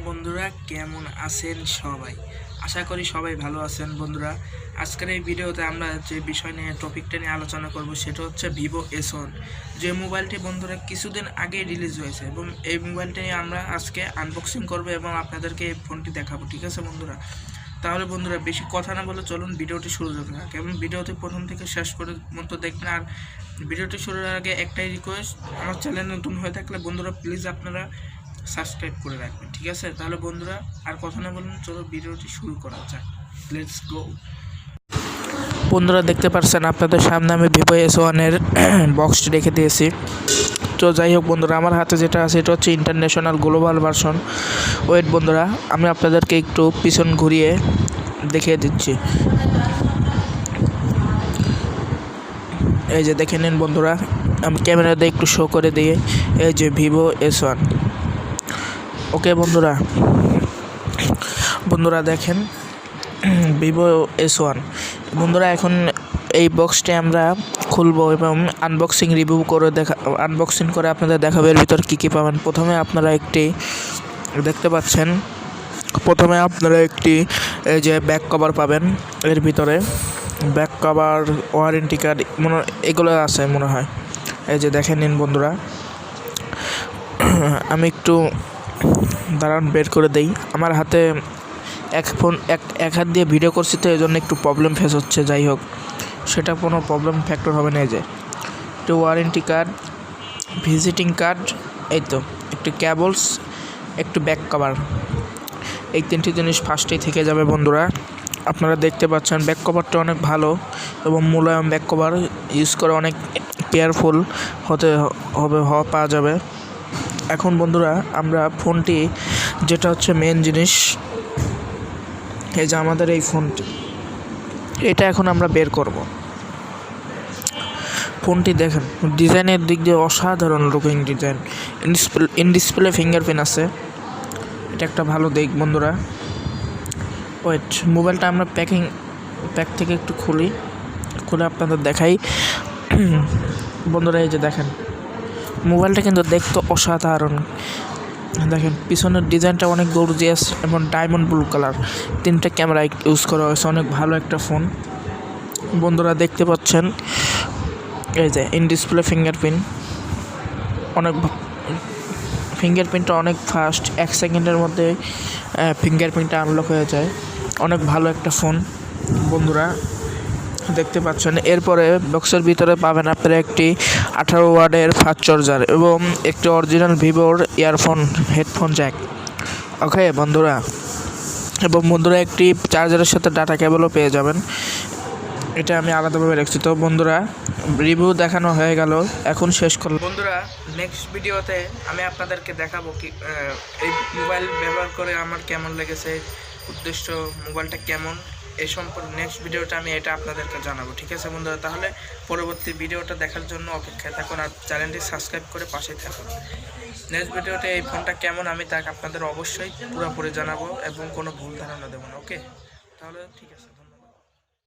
বন্ধুরা কেমন আছেন সবাই? আশা করি সবাই ভালো আছেন। বন্ধুরা আজকের এই ভিডিওতে আমরা যে বিষয় নিয়ে টপিকটা নিয়ে আলোচনা করব সেটা হচ্ছে ভিভো S1, যে মোবাইলটি বন্ধুরা কিছুদিন আগে রিলিজ হয়েছে এবং এই মোবাইলটি নিয়ে আমরা আজকে আনবক্সিং করব এবং আপনাদেরকে এই ফোনটি দেখাবো। ঠিক আছে বন্ধুরা, তাহলে বন্ধুরা বেশি কথা না বলে চলুন ভিডিওটি শুরু করতে থাকি এবং ভিডিওটি প্রথম থেকে শেষ পর্যন্ত দেখবেন। আর ভিডিওটি শুরুর আগে একটাই রিকোয়েস্ট, আমার চ্যানেল নতুন হয়ে থাকলে বন্ধুরা প্লিজ আপনারা সাবস্ক্রাইব করে রাখবেন। ঠিক আছে, তাহলে বন্ধুরা আর কথা না বলুন, চলো ভিডিওটি শুরু করা যাক। Let's go. বন্ধুরা দেখতে পাচ্ছেন আপনাদের সামনে আমি ভিভো S1 এর বক্সটি রেখে দিয়েছি। তো যাই হোক বন্ধুরা, আমার হাতে যেটা আছে এটা হচ্ছে ইন্টারন্যাশনাল গ্লোবাল ভার্সন। ওয়েট বন্ধুরা, আমি আপনাদেরকে একটু পিছন ঘুরিয়ে দেখিয়ে দিচ্ছি। এই যে দেখে নিন বন্ধুরা, আমি ক্যামেরাতে একটু শো করে দিয়ে, এই যে ভিভো S1। ওকে বন্ধুরা দেখেন ভিভো S1। বন্ধুরা এখন এই বক্সটি আমরা খুলবো এবং আনবক্সিং করে আপনাদের দেখাবো এর ভিতর কী কী পাবেন। প্রথমে আপনারা একটি এই যে ব্যাক কভার পাবেন। এর ভিতরে ব্যাক কভার, ওয়ারেন্টি কার্ড এগুলো আছে মনে হয়। এই যে দেখে নিন বন্ধুরা, আমি একটু দাঁড়ান বের করে দেই। আমার হাতে এক হাত দিয়ে ভিডিও করছি, তো এই জন্য একটু প্রবলেম ফেস হচ্ছে। যাই হোক, সেটা কোনো প্রবলেম ফ্যাক্টর হবে না। এই যে একটু ওয়ারেন্টি কার্ড, ভিজিটিং কার্ড, এই তো একটু কেবলস, একটু ব্যাক কভার, এই তিনটি জিনিস ফার্স্টেই থেকে যাবে বন্ধুরা। আপনারা দেখতে পাচ্ছেন ব্যাক কভারটা অনেক ভালো এবং মোলায়েম ব্যাক কভার, ইউজ করে অনেক কেয়ারফুল পাওয়া যাবে। এখন বন্ধুরা আমরা ফোনটি, যেটা হচ্ছে মেন জিনিস, এই যে আমাদের এই ফোনটি, এটা এখন আমরা বের করব। ফোনটি দেখেন, ডিজাইনের দিক দিয়ে অসাধারণ looking design. In display fingerprint আছে, এটা একটা ভালো দিক বন্ধুরা। ওয়েট, মোবাইলটা আমরা প্যাক থেকে একটু খুলে আপনাদের দেখাই বন্ধুরা। এই যে দেখেন, মোবাইলটা কিন্তু দেখতে অসাধারণ। দেখেন পিছনের ডিজাইনটা অনেক গর্জিয়াস এবং ডায়মন্ড ব্লু কালার, তিনটা ক্যামেরা ইউজ করা হয়েছে। অনেক ভালো একটা ফোন বন্ধুরা, দেখতে পাচ্ছেন। এই যে ইন ডিসপ্লে ফিঙ্গারপ্রিন্টটা অনেক ফাস্ট, 1 সেকেন্ডের মধ্যে ফিঙ্গারপ্রিন্টটা আনলক হয়ে যায়। অনেক ভালো একটা ফোন বন্ধুরা, দেখতে পাচ্ছেন। এরপরে বক্সের ভিতরে পাবেন আপনারা একটি 18 ওয়াটের ফাস্ট চার্জার এবং একটি অরিজিনাল ভিভোর হেডফোন জ্যাক। ওকে বন্ধুরা, এবং বন্ধুরা একটি চার্জারের সাথে ডাটা কেবলও পেয়ে যাবেন। এটা আমি আলাদাভাবে রাখছি। তো বন্ধুরা রিভিউ দেখানো হয়ে গেল, এখন শেষ করলাম। বন্ধুরা নেক্সট ভিডিওতে আমি আপনাদেরকে দেখাবো কি এই মোবাইল ব্যবহার করে আমার কেমন লেগেছে, উদ্দেশ্য মোবাইলটা কেমন, এই সম্পর্কে নেক্সট ভিডিওটা আমি এটা আপনাদেরকে জানাবো। ঠিক আছে বন্ধুরা, তাহলে পরবর্তী ভিডিওটা দেখার জন্য অপেক্ষায় থাকুন আর চ্যানেলটি সাবস্ক্রাইব করে পাশেই থাকুন। নেক্সট ভিডিওতে এই ফোনটা কেমন আমি তাকে আপনাদের অবশ্যই পুরোপুরি জানাবো এবং কোনো ভুল ধারণা দেবো না। ওকে, তাহলে ঠিক আছে।